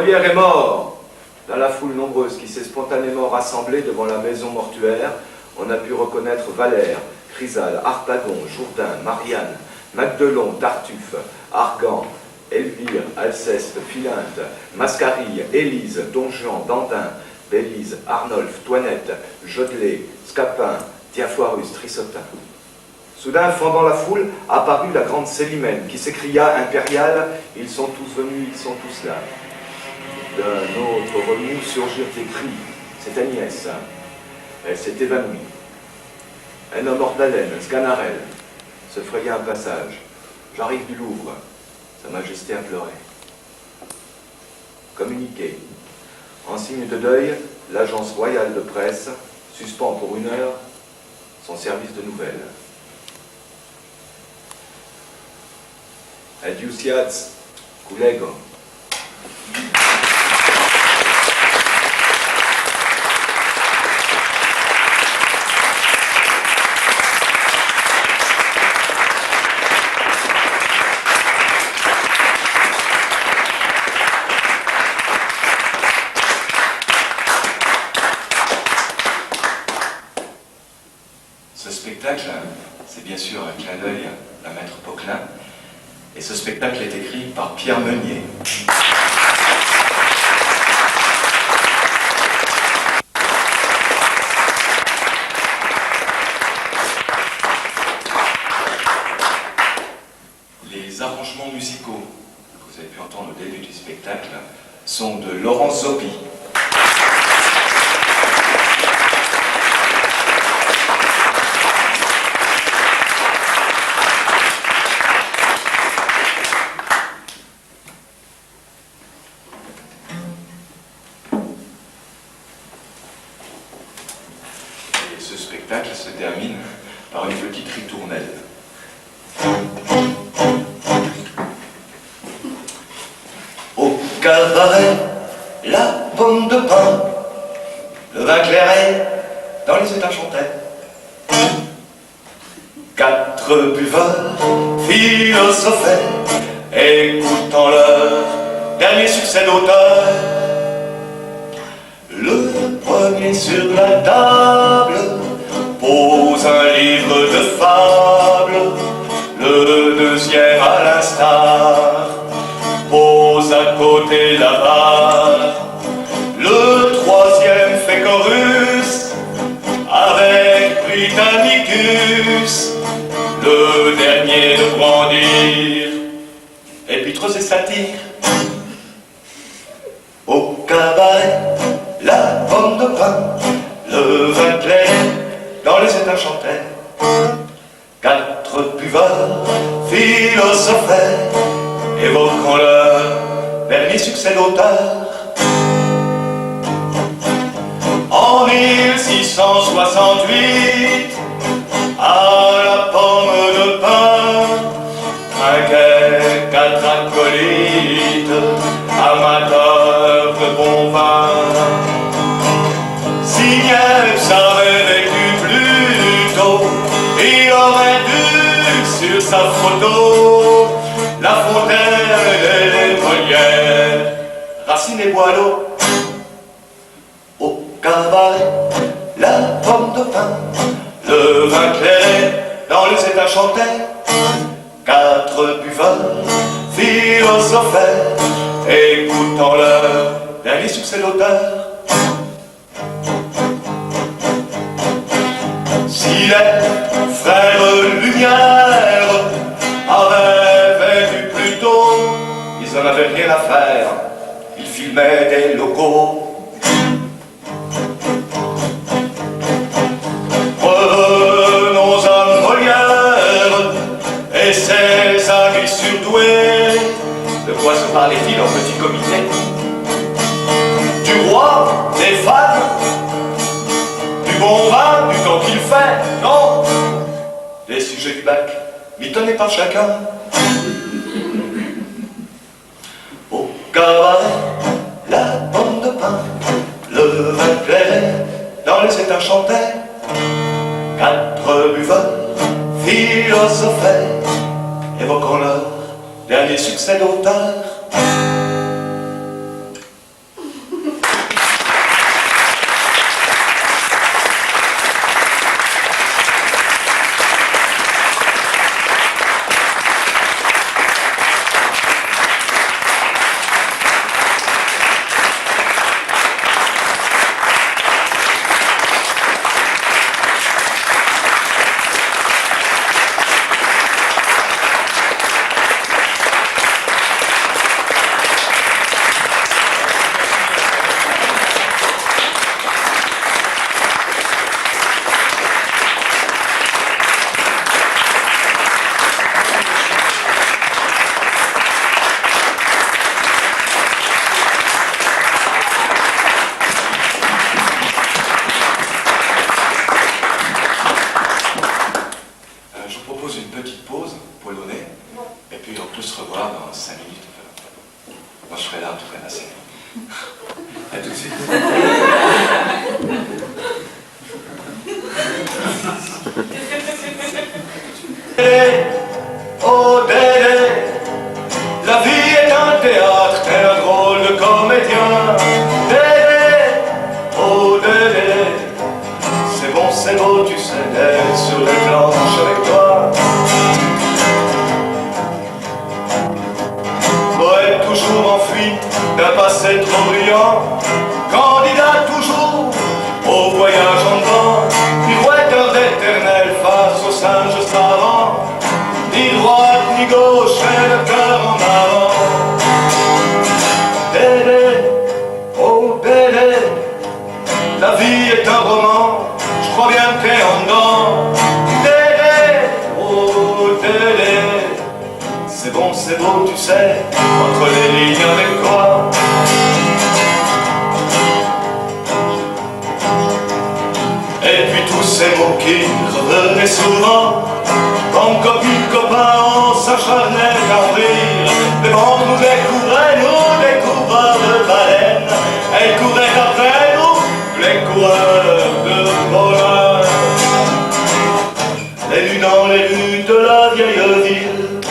Molière est mort. Dans la foule nombreuse qui s'est spontanément rassemblée devant la maison mortuaire, on a pu reconnaître Valère, Chrysale, Harpagon, Jourdain, Marianne, Magdelon, Tartuffe, Argan, Elvire, Alceste, Philinte, Mascarille, Élise, Donjean, Dandin, Bélise, Arnolphe, Toinette, Jodelet, Scapin, Diafoirus, Trissotin. Soudain, fendant la foule, apparut la grande Célimène, qui s'écria impériale, « Ils sont tous venus, ils sont tous là ». D'un autre remous surgirent des cris. C'est Agnès. Elle s'est évanouie. Un homme hors d'haleine, Sganarelle, se frayait un passage. J'arrive du Louvre. Sa Majesté a pleuré. Communiqué. En signe de deuil, l'agence royale de presse suspend pour 1 heure son service de nouvelles. Adiusiats, collègues. Ce spectacle, c'est bien sûr un clin d'œil à Maître Poquelin, et ce spectacle est écrit par Pierre Meunier. Les arrangements musicaux que vous avez pu entendre au début du spectacle sont de Laurent Zoppi. Ce spectacle se termine par une petite ritournelle. Au cabaret, la pomme de pain, le vin clairé dans les états chantais. 4 buveurs philosophaient, écoutant leur dernier succès d'auteur. Le premier sur la table pose un livre de fables, le deuxième à l'instar pose à côté la barre, le troisième fait chorus avec Britannicus, le dernier de brandir épîtres et satires. Au cabaret, la pomme de pain, le vin clair dans les états chantaient. 4 buveurs philosophaient, évoquant leur dernier succès d'auteur. En 1668, à la pomme de pain, trinquaient 4 acolytes, amateurs de bon vin. Si Niepce avait vécu plus tôt, il aurait dû sur sa photo La Fontaine et Molière, Racine et Boileau. Au cabaret, la pomme de pain, le vin clair dans les états chantais. 4 buveurs philosophaient, écoutant leur dernier succès d'auteur. Si les frères Lumière avaient vécu plus tôt, ils n'en avaient rien à faire, ils filmaient des locaux. Prenons à Molière et ses amis surdoués. De quoi se parlait-il en petit comité? Du roi, des femmes, du bon vin, du temps qu'il fait, non? Des sujets du bac, mitonnés par chacun. Au cabaret, la pomme de pain, le vin clair dans les états chantais. 4 buveurs philosophaient, évoquant leur dernier succès d'auteur. À tout de suite. Oh Dédé, la vie est un théâtre, t'es un drôle de comédien. Dédé, oh Dédé, c'est beau, tu sais, d'être sur les planches avec toi. Poète toujours enfui d'un passé trop brillant, candidat toujours au voyage en vent, pirouetteur d'éternel face aux singes savants, ni droite ni gauche et le cœur en avant. Dédé, oh Dédé, la vie est un roman, je crois bien que t'es en dedans. Dédé, oh Dédé, c'est beau, tu sais, entre les lignes avec toi. Et puis tous ces mots qui revenaient souvent, comme copine, copain, on s'acharnait à rire. Les banques nous découvraient, nous découvreurs de baleines. Elles couraient après nous, les coureurs de bonheur. Les nuits dans les rues de la vieille ville,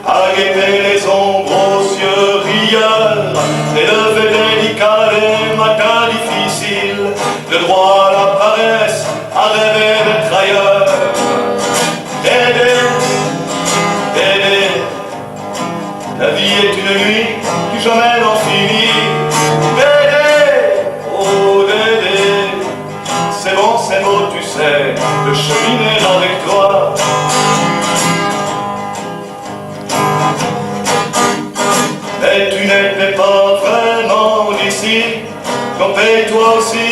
à guetter les ombres aux yeux rieurs, les levées délicats, les matins difficiles, le droit à la paresse, à rêver d'être ailleurs. Dédé, Dédé, la vie est une nuit qui jamais n'en finit. Dédé, oh Dédé, c'est beau, tu sais, de cheminer avec toi. Mais tu n'étais pas vraiment d'ici, donc paye-toi aussi,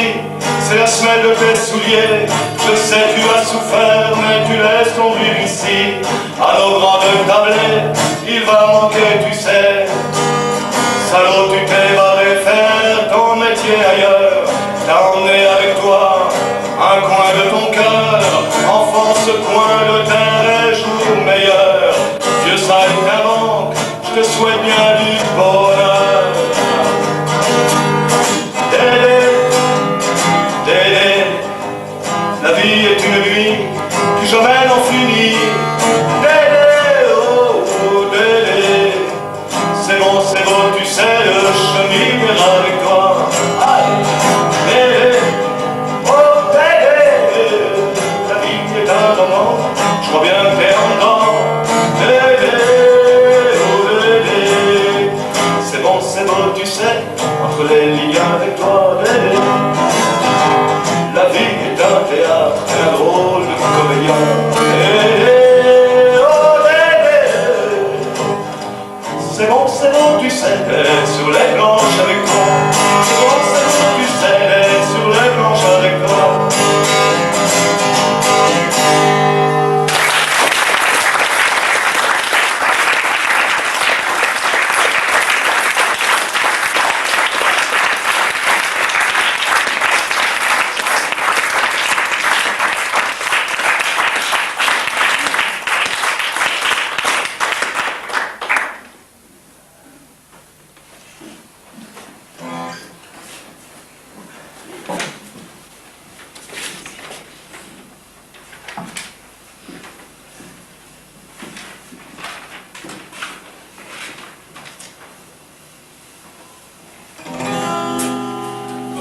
c'est la semelle de tes souliers. Je sais tu as souffert, mais tu laisses ton vivre ici. À nos grandes tablées, il va manquer, tu sais. Salaud, tu t'es barré faire ton métier ailleurs. T'as emmené avec toi un coin de ton cœur, enfant ce coin de terre et jour meilleur. Dieu ça est un manque, je te souhaite bien du bonheur. Dédé, Dédé, la vie est une nuit qui jamais n'en finit. Dédé, oh Dédé, c'est beau, tu sais, le cheminer avec toi. Aïe, Dédé, oh Dédé, la vie est un roman, je crois bien que t'es en dedans. Dédé, oh Dédé, c'est beau, tu sais, entre les lignes avec toi. Dédé, la vie est un théâtre, un drôle de comédien. Dédé, oh Dédé, c'est beau, tu sais, d'être sur les planches avec toi. C'est beau, tu sais, d'être sur les planches avec toi.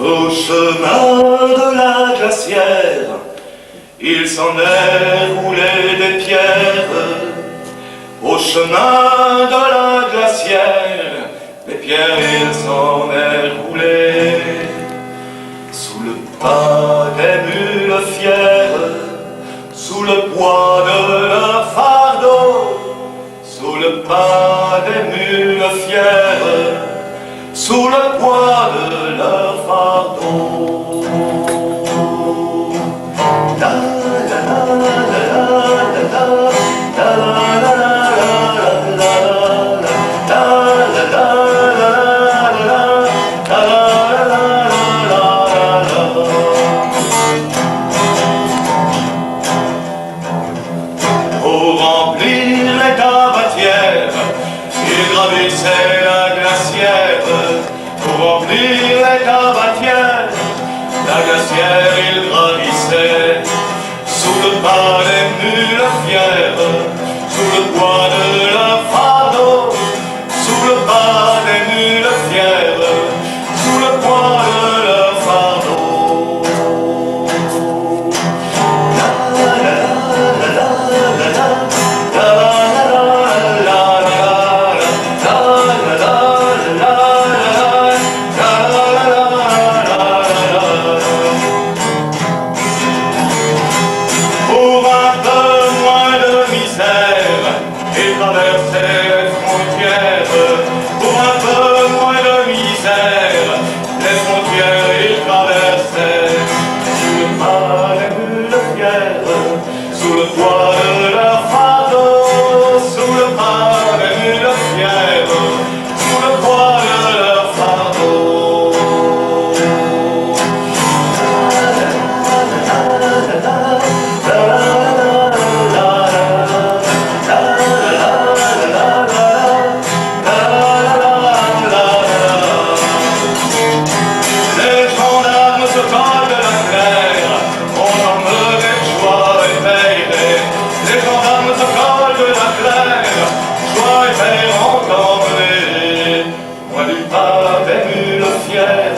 Au chemin de la glacière, il s'en est roulé des pierres. Au chemin de la glacière, des pierres il s'en est roulé. Sous le pas des mules fières, sous le poids de leur fardeau, sous le pas des mules fières, sous le poids de leur fardeau. La la la la la la la pour remplir les tabatières, il gravissait la glacière. Pour remplir sur les tabatières, la glacière il gravissait, sous le pas des mules fières, sous le poids de leur fardeau, sous le pas des mules fières, sous le poids de leur fardeau. Pour un peu moins de misère et traverser les frontières, pour un peu moins de misère, les frontières ils traversaient, sous le pas des mules fières, sous le poids de leur fardeau, sous le pas des mules fières, sous le poids de leur fardeau. Les gendarmes se collent de la terre, on enlevé de joie et paye. Les gendarmes se collent de la terre, joie et paye ont emmené. Loin du pas des mules fières,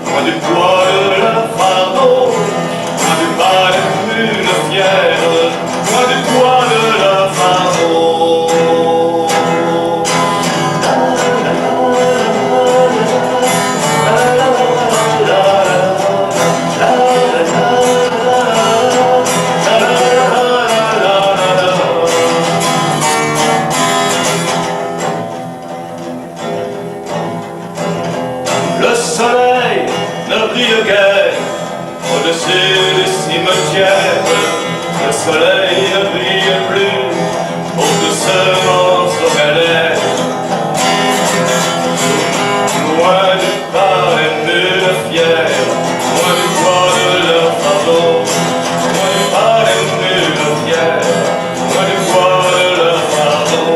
loin du poids de leur fardeau, loin du pas des mules fières, loin du poids de leur fardeau. Le soleil ne brille guère au-dessus du cimetière. Le soleil ne brille plus au-doucement sur mes lèvres. Loin du pas des mules fières, loin du poids de leur fardeau, loin du pas des mules fières, loin du poids de leur fardeau.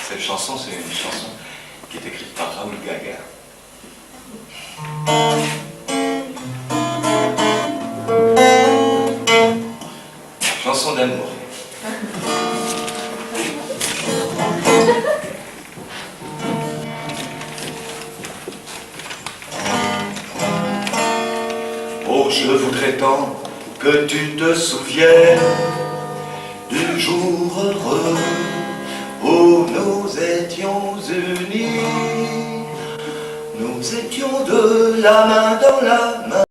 Cette chanson, c'est une chanson qui est écrite par Raoul Gagin. Chanson d'amour. Oh, je voudrais tant que tu te souviennes du jour heureux où nous étions unis, nous étions de la main dans la main.